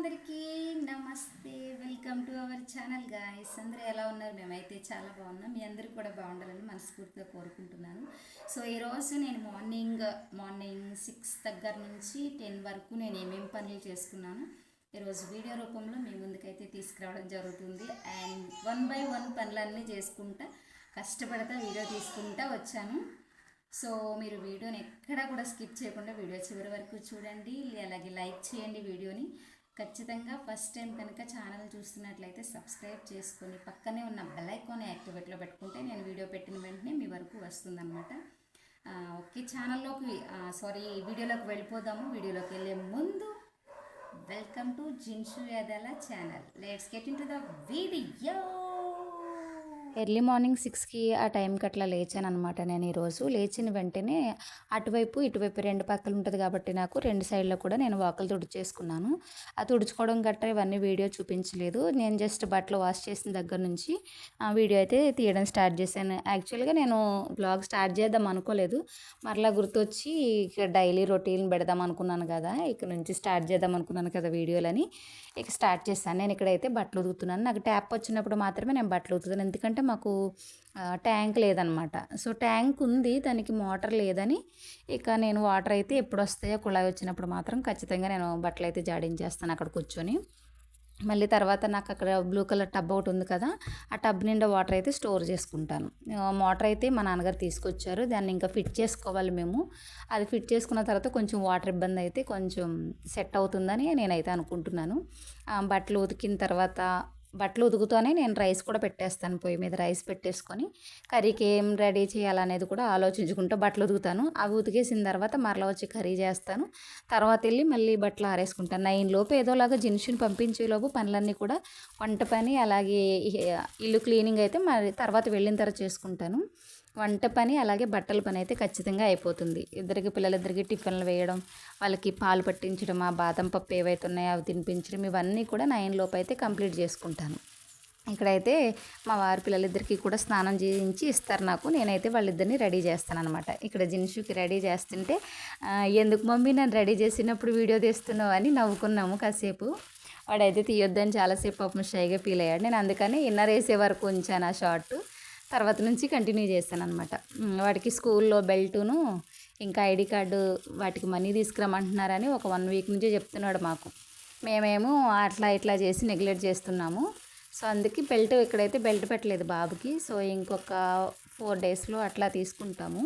అందరికీ నమస్తే. Welcome to our channel guys. అందరూ ఎలా ఉన్నారు? మేమైతే చాలా బాగున్నాం. మీ అందరూ కూడా బాగుండాలని మనస్ఫూర్తిగా కోరుకుంటున్నాను. సో ఈరోజు నేను మార్నింగ్ 6 దగ్గర నుంచి 10 వరకు నేను ఏమేమి పనులు చేసుకున్నాను ఈరోజు వీడియో రూపంలో మీ ముందుకైతే తీసుకురావడం జరుగుతుంది. అండ్ 1 బై 1 పనులన్నీ చేసుకుంటా కష్టపడతా వీడియో తీసుకుంటా వచ్చాను. సో మీరు వీడియోని ఎక్కడా కూడా స్కిప్ చేయకుండా వీడియో చివరి వరకు చూడండి. అలాగే లైక్ చేయండి వీడియోని. ఖచ్చితంగా ఫస్ట్ టైం కనుక ఛానల్ చూస్తున్నట్లయితే సబ్స్క్రైబ్ చేసుకొని పక్కనే ఉన్న బెల్ ఐకాన్ యాక్టివేట్లో పెట్టుకుంటే నేను వీడియో పెట్టిన వెంటనే మీ వరకు వస్తుందన్నమాట. ఓకే, వీడియోలోకి వెళ్ళిపోదాము. వీడియోలోకి వెళ్ళే ముందు welcome to Jinshu Yadala channel. Let's get in to the video. Early morning 6కి ఆ టైంకి అట్లా లేచాను అనమాట. నేను ఈరోజు లేచిన వెంటనే అటువైపు ఇటువైపు 2 పక్కలు ఉంటుంది కాబట్టి నాకు 2 సైడ్లో కూడా నేను వాకలు తుడిచేసుకున్నాను. ఆ తుడుచుకోవడం గట్రా ఇవన్నీ వీడియో చూపించలేదు. నేను జస్ట్ బట్టలు వాష్ చేసిన దగ్గర నుంచి వీడియో అయితే తీయడం స్టార్ట్ చేశాను. యాక్చువల్గా నేను బ్లాగ్ స్టార్ట్ చేద్దాం అనుకోలేదు. మరలా గుర్తొచ్చి ఇక డైలీ రొటీన్ పెడదాం అనుకున్నాను కదా, ఇక నుంచి స్టార్ట్ చేద్దాం అనుకున్నాను కదా వీడియోలని, ఇక స్టార్ట్ చేశాను. నేను ఇక్కడైతే బట్టలు ఉతుకుతున్నాను. నాకు ట్యాప్ వచ్చినప్పుడు మాత్రమే నేను బట్టలు ఉతుకుతాను, ఎందుకంటే మాకు ట్యాంక్ లేదనమాట. సో ట్యాంక్ ఉంది, దానికి మోటార్ లేదని ఇక నేను వాటర్ అయితే ఎప్పుడు వస్తాయో కుళాయి వచ్చినప్పుడు మాత్రం ఖచ్చితంగా నేను బట్టలు అయితే జాడించేస్తాను అక్కడ కూర్చొని. మళ్ళీ తర్వాత నాకు అక్కడ బ్లూ కలర్ టబ్ ఒకటి ఉంది కదా, ఆ టబ్ నిండా వాటర్ అయితే స్టోర్ చేసుకుంటాను. మోటార్ అయితే మా నాన్నగారు తీసుకొచ్చారు, దాన్ని ఇంకా ఫిట్ చేసుకోవాలి మేము. అది ఫిట్ చేసుకున్న తర్వాత కొంచెం వాటర్ ఇబ్బంది అయితే కొంచెం సెట్ అవుతుందని నేనైతే అనుకుంటున్నాను. బట్టలు ఉతికిన తర్వాత బట్టలు ఉతుకుతూనే నేను రైస్ కూడా పెట్టేస్తాను. పొయ్యి మీద రైస్ పెట్టేసుకొని కర్రీకి ఏం రెడీ చేయాలనేది కూడా ఆలోచించుకుంటూ బట్టలు ఉతుకుతాను. అవి ఉతికేసిన తర్వాత మరలా వచ్చి కర్రీ చేస్తాను. తర్వాత వెళ్ళి మళ్ళీ బట్టలు ఆరేసుకుంటాను. 9 లోపు ఏదోలాగా జిన్షుని పంపించేలోపు పనులన్నీ కూడా వంట పని అలాగే ఇల్లు క్లీనింగ్ అయితే మరి తర్వాత వెళ్ళిన తర్వాత చేసుకుంటాను. వంట పని అలాగే బట్టల పని అయితే ఖచ్చితంగా అయిపోతుంది. పిల్లలిద్దరికి టిఫిన్లు వేయడం, వాళ్ళకి పాలు పట్టించడం, ఆ బాదం పప్పు ఏవైతే ఉన్నాయో అవి తినిపించడం, ఇవన్నీ కూడా 9 లోపు అయితే కంప్లీట్ చేసుకుంటాను. ఇక్కడైతే మా వారి పిల్లలిద్దరికీ కూడా స్నానం చేయించి ఇస్తారు నాకు. నేనైతే వాళ్ళిద్దరిని రెడీ చేస్తాను అనమాట. ఇక్కడ జిన్షుకి రెడీ చేస్తుంటే ఎందుకు మమ్మీ నన్ను రెడీ చేసినప్పుడు వీడియో తీస్తున్నావు అని నవ్వుకున్నాము కాసేపు. వాడైతే తీయొద్దని చాలాసేపు పాపం షైగా ఫీల్ అయ్యాడు. నేను అందుకని ఇన్నర్ వేసే వరకు ఉంచాను ఆ షార్ట్. తర్వాత నుంచి కంటిన్యూ చేశాను అనమాట. వాడికి స్కూల్లో బెల్టును ఇంకా ఐడి కార్డు వాటికి మనీ తీసుకురమ్మంటున్నారని ఒక 1 వీక్ నుంచే చెప్తున్నాడు మాకు. మేమేమో అట్లా ఇట్లా చేసి నెగ్లెక్ట్ చేస్తున్నాము. సో అందుకే ఇక్కడైతే బెల్ట్ పెట్టలేదు బాబుకి. సో ఇంకొక 4 డేస్లో అట్లా తీసుకుంటాము.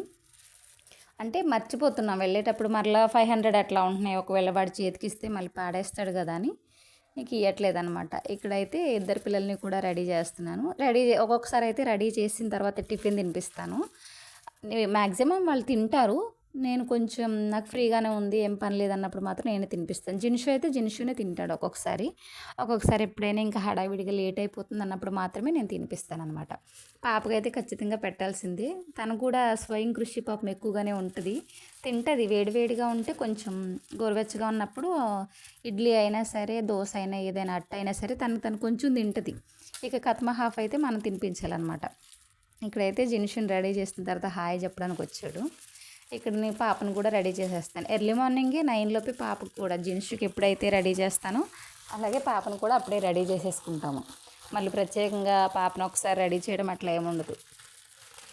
అంటే మర్చిపోతున్నాం వెళ్ళేటప్పుడు, మరలా 500 అట్లా ఉంటున్నాయి. ఒకవేళ వాడి చేతికి ఇస్తే మళ్ళీ పాడేస్తాడు కదా అని నీకు ఇవ్వట్లేదు అనమాట. ఇక్కడైతే ఇద్దరు పిల్లల్ని కూడా రెడీ చేస్తున్నాను. ఒక్కొక్కసారి అయితే రెడీ చేసిన తర్వాత టిఫిన్ తినిపిస్తాను. మ్యాక్సిమం వాళ్ళు తింటారు. నేను కొంచెం నాకు ఫ్రీగానే ఉంది, ఏం పని లేదన్నప్పుడు మాత్రం నేనే తినిపిస్తాను. జిన్షునే తింటాడు ఒక్కొక్కసారి ఎప్పుడైనా ఇంకా హడావిడిగా లేట్ అయిపోతుంది అన్నప్పుడు మాత్రమే నేను తినిపిస్తాను అనమాట. పాపకైతే ఖచ్చితంగా పెట్టాల్సిందే. తను కూడా స్వయం కృషి పాపం ఎక్కువగానే ఉంటుంది, తింటుంది. వేడివేడిగా ఉంటే కొంచెం గోరువెచ్చగా ఉన్నప్పుడు ఇడ్లీ అయినా సరే, దోశ అయినా, ఏదైనా అట్ట అయినా సరే తను కొంచెం తింటుంది. ఇక కత్మ హాఫ్ అయితే మనం తినిపించాలన్నమాట. ఇక్కడైతే జిన్షుని రెడీ చేసిన తర్వాత హాయ్ చెప్పడానికి వచ్చాడు. ఇక్కడ నేను పాపను కూడా రెడీ చేసేస్తాను. ఎర్లీ మార్నింగే 9 లోపే పాపకు కూడా జిన్షుకి ఎప్పుడైతే రెడీ చేస్తానో అలాగే పాపను కూడా అప్పుడే రెడీ చేసేసుకుంటాము. మళ్ళీ ప్రత్యేకంగా పాపను ఒకసారి రెడీ చేయడం అట్లా ఏముండదు.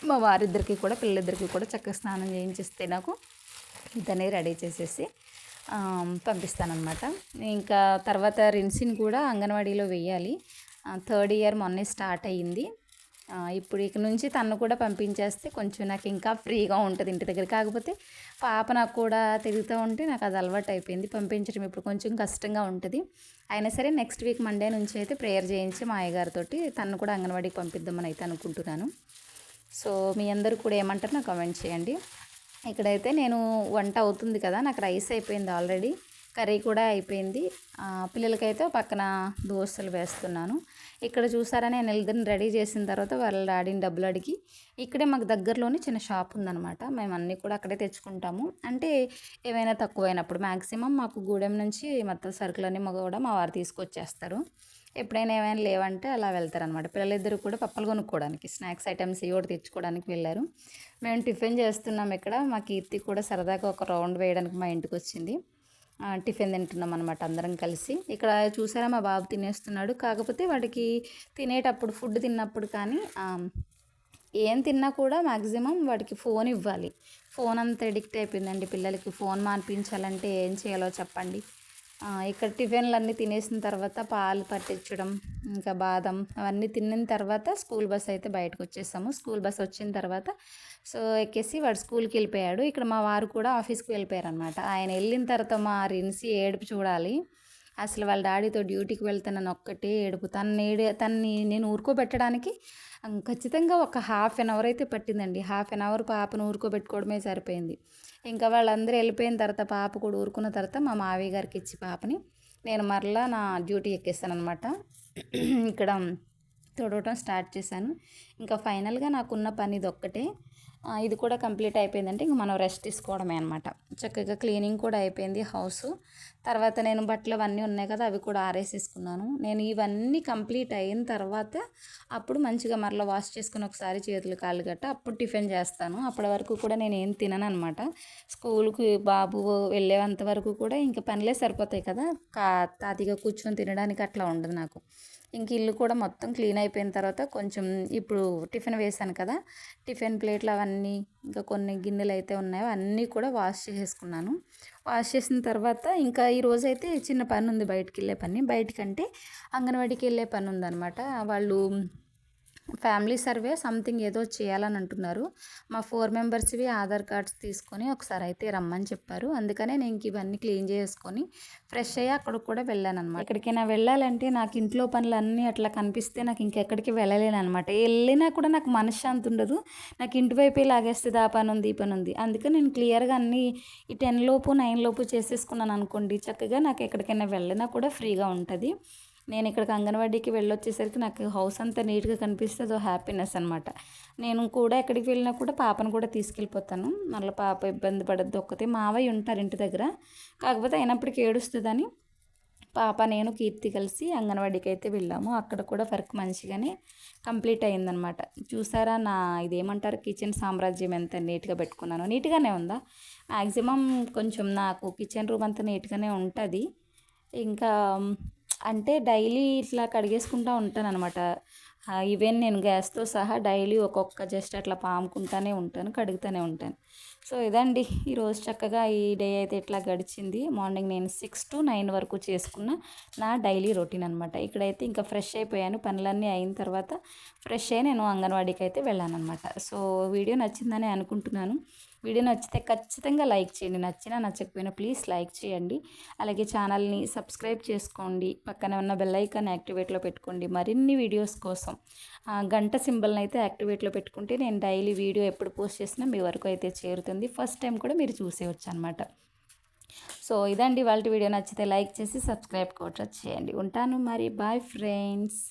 మా వారిద్దరికి కూడా పిల్లలిద్దరికి కూడా చక్కగా స్నానం చేయించేస్తే నాకు ఇతనే రెడీ చేసేసి పంపిస్తానమాట. ఇంకా తర్వాత రిన్సిని కూడా అంగన్వాడీలో వెయ్యాలి. 3rd ఇయర్ మొన్నే స్టార్ట్ అయ్యింది. ఇప్పుడు ఇక నుంచి తను కూడా పంపించేస్తే కొంచెం నాకు ఇంకా ఫ్రీగా ఉంటుంది ఇంటి దగ్గర. కాకపోతే పాప నాకు కూడా తిరుగుతూ ఉంటే నాకు అది అలవాటు అయిపోయింది. పంపించడం ఇప్పుడు కొంచెం కష్టంగా ఉంటుంది. అయినా సరే నెక్స్ట్ వీక్ మండే నుంచి అయితే ప్రేయర్ చేయించి మా అయ్యగారితో తను కూడా అంగన్వాడీకి పంపిద్దామని అయితే అనుకుంటున్నాను. సో మీ అందరూ కూడా ఏమంటారు నాకు కామెంట్ చేయండి. ఇక్కడైతే నేను వంట అవుతుంది కదా, నాకు రైస్ అయిపోయింది ఆల్రెడీ, కర్రీ కూడా అయిపోయింది. పిల్లలకైతే పక్కన దోశలు వేస్తున్నాను. ఇక్కడ చూసారా, నేను వీళ్ళని రెడీ చేసిన తర్వాత వాళ్ళ డాడీని డబ్బులు అడిగి ఇక్కడే మాకు దగ్గరలోనే చిన్న షాప్ ఉందన్నమాట. మేము అన్నీ కూడా అక్కడే తెచ్చుకుంటాము. అంటే ఏమైనా తక్కువైనప్పుడు మ్యాక్సిమం మాకు గూడెం నుంచి మొత్తం సరుకులన్నీ కూడా మా వారు తీసుకొచ్చేస్తారు. ఎప్పుడైనా ఏమైనా లేవంటే అలా వెళ్తారనమాట. పిల్లలిద్దరు కూడా పప్పలు కొనుక్కోవడానికి, స్నాక్స్ ఐటమ్స్ ఇవి తెచ్చుకోవడానికి వెళ్ళారు. మేము టిఫిన్ చేస్తున్నాం ఇక్కడ. మా కీర్తి కూడా సరదాగా ఒక రౌండ్ వేయడానికి మా ఇంటికి వచ్చింది. టిఫిన్ తింటున్నాం అనమాట అందరం కలిసి. ఇక్కడ చూసారా మా బాబు తినేస్తున్నాడు. కాకపోతే వాడికి తినేటప్పుడు ఫుడ్ తిన్నప్పుడు కానీ ఏం తిన్నా కూడా మ్యాక్సిమం వాడికి ఫోన్ ఇవ్వాలి. ఫోన్ అంత ఎడిక్ట్ అయిపోయిందండి పిల్లలకి. ఫోన్ మాన్పించాలంటే ఏం చేయాలో చెప్పండి. ఇక్కడ టిఫిన్లు అన్నీ తినేసిన తర్వాత పాలు పట్టించడం, ఇంకా బాదం అవన్నీ తిన్న తర్వాత స్కూల్ బస్ అయితే బయటకు వచ్చేసాము. స్కూల్ బస్ వచ్చిన తర్వాత ఎక్కేసి వాడు స్కూల్కి వెళ్ళిపోయాడు. ఇక్కడ మా వారు కూడా ఆఫీస్కి వెళ్ళిపోయారు అనమాట. ఆయన వెళ్ళిన తర్వాత మా రిన్సి ఏడుపు చూడాలి. అసలు వాళ్ళ డాడీతో డ్యూటీకి వెళ్తానని ఒక్కటే ఏడుపు. తన్ని నేను ఊరుకోబెట్టడానికి ఖచ్చితంగా ఒక హాఫ్ అన్ అవర్ అయితే పట్టిందండి. హాఫ్ అన్ అవర్ పాపను ఊరుకోబెట్టుకోవడమే సరిపోయింది. ఇంకా వాళ్ళందరూ వెళ్ళిపోయిన తర్వాత పాప కూడా ఊరుకున్న తర్వాత మా మావయ్య గారికి ఇచ్చి పాపని నేను మరలా నా డ్యూటీ ఎక్కేస్తాను అనమాట. ఇక్కడ తుడవటం స్టార్ట్ చేశాను. ఇంకా ఫైనల్గా నాకున్న పని ఇది ఒక్కటే. ఇది కూడా కంప్లీట్ అయిపోయిందంటే ఇంక మనం రెస్ట్ తీసుకోవడమే అనమాట. చక్కగా క్లీనింగ్ కూడా అయిపోయింది హౌస్. తర్వాత నేను బట్టలు అవన్నీ ఉన్నాయి కదా, అవి కూడా ఆరేసేసుకున్నాను. నేను ఇవన్నీ కంప్లీట్ అయిన తర్వాత అప్పుడు మంచిగా మరలా వాష్ చేసుకుని ఒకసారి చేతులు కాళ్ళు గట్ట అప్పుడు టిఫిన్ చేస్తాను. అప్పటి వరకు కూడా నేను ఏం తినను అనమాట. స్కూల్కి బాబు వెళ్ళేంత వరకు కూడా ఇంకా పనులే సరిపోతాయి కదా, తాతిగా కూర్చొని తినడానికి అట్లా ఉండదు నాకు. ఇంక ఇల్లు కూడా మొత్తం క్లీన్ అయిపోయిన తర్వాత కొంచెం ఇప్పుడు టిఫిన్ వేసాను కదా, టిఫిన్ ప్లేట్లు అవన్నీ ఇంకా కొన్ని గిన్నెలు అయితే ఉన్నాయో అన్నీ కూడా వాష్ చేసేసుకున్నాను. వాష్ చేసిన తర్వాత ఇంకా ఈరోజైతే చిన్న పని ఉంది, బయటికి వెళ్ళే పని. బయటికంటే అంగన్వాడికి వెళ్ళే పని ఉందన్నమాట. వాళ్ళు ఫ్యామిలీ సర్వే సంథింగ్ ఏదో చేయాలని అంటున్నారు. మా 4 మెంబర్స్వి ఆధార్ కార్డ్స్ తీసుకొని ఒకసారి అయితే రమ్మని చెప్పారు. అందుకనే నేను ఇవన్నీ క్లీన్ చేసుకొని ఫ్రెష్ అయ్యి అక్కడికి కూడా వెళ్ళాను అనమాట. ఎక్కడికైనా వెళ్ళాలంటే నాకు ఇంట్లో పనులన్నీ అట్లా కనిపిస్తే నాకు ఇంకెక్కడికి వెళ్ళలేను అనమాట. వెళ్ళినా కూడా నాకు మనశ్శాంతి ఉండదు. నాకు ఇంటి వైపే లాగేస్తుంది, ఆ పని ఉంది ఈ పని ఉంది. అందుకని నేను క్లియర్గా అన్నీ ఈ 10 లోపు 9 లోపు చేసేసుకున్నాను అనుకోండి, చక్కగా నాకు ఎక్కడికైనా వెళ్ళినా కూడా ఫ్రీగా ఉంటుంది. నేను ఇక్కడికి అంగన్వాడీకి వెళ్ళొచ్చేసరికి నాకు హౌస్ అంతా నీట్గా కనిపిస్తే అదో హ్యాపీనెస్ అనమాట. నేను కూడా ఎక్కడికి వెళ్ళినా కూడా పాపను కూడా తీసుకెళ్ళిపోతాను. మళ్ళీ పాప ఇబ్బంది పడద్దు, ఒక్కతే మావయ్య ఉంటారు ఇంటి దగ్గర. కాకపోతే అయినప్పటికీ ఏడుస్తుందని పాప నేను కీర్తి కలిసి అంగన్వాడీకి అయితే వెళ్ళాము. అక్కడ కూడా వర్క్ మంచిగానే కంప్లీట్ అయిందనమాట. చూసారా నా ఇదేమంటారు కిచెన్ సామ్రాజ్యం ఎంత నీట్గా పెట్టుకున్నాను. నీట్గానే ఉందా, మ్యాక్సిమం కొంచెం నాకు కిచెన్ రూమ్ అంతా నీట్గానే ఉంటుంది. ఇంకా అంటే డైలీ ఇట్లా కడిగేసుకుంటూ ఉంటాను అనమాట. ఈవెన్ నేను గ్యాస్తో సహా డైలీ ఒక్కొక్క జస్ట్ అట్లా పాముకుంటూనే ఉంటాను, కడుగుతూనే ఉంటాను. సో ఇదండి ఈరోజు చక్కగా ఈ డే అయితే ఇట్లా గడిచింది. మార్నింగ్ నేను 6 to 9 వరకు చేసుకున్న నా డైలీ రొటీన్ అనమాట. ఇక్కడైతే ఇంకా ఫ్రెష్ అయిపోయాను. పనులన్నీ అయిన తర్వాత ఫ్రెష్ అయ్యి నేను అంగన్వాడీకి అయితే వెళ్ళాను అనమాట. సో వీడియో నచ్చిందని అనుకుంటున్నాను. వీడియో నచ్చితే ఖచ్చితంగా లైక్ చేయండి. నచ్చినా నచ్చకపోయినా ప్లీజ్ లైక్ చేయండి. అలాగే ఛానల్ని సబ్స్క్రైబ్ చేసుకోండి. పక్కన ఉన్న బెల్ ఐకాన్ యాక్టివేట్లో పెట్టుకోండి. మరిన్ని వీడియోస్ కోసం గంట సింబల్ని అయితే యాక్టివేట్లో పెట్టుకుంటే నేను డైలీ వీడియో ఎప్పుడు పోస్ట్ చేసినా మీ వరకు అయితే చేరుతుంది. ఫస్ట్ టైం కూడా మీరు చూసేయచ్చు అనమాట. సో ఇదండి వాళ్ళ వీడియో. నచ్చితే లైక్ చేసి సబ్స్క్రైబ్ కూడా చేయండి. ఉంటాను మరి, బాయ్ ఫ్రెండ్స్.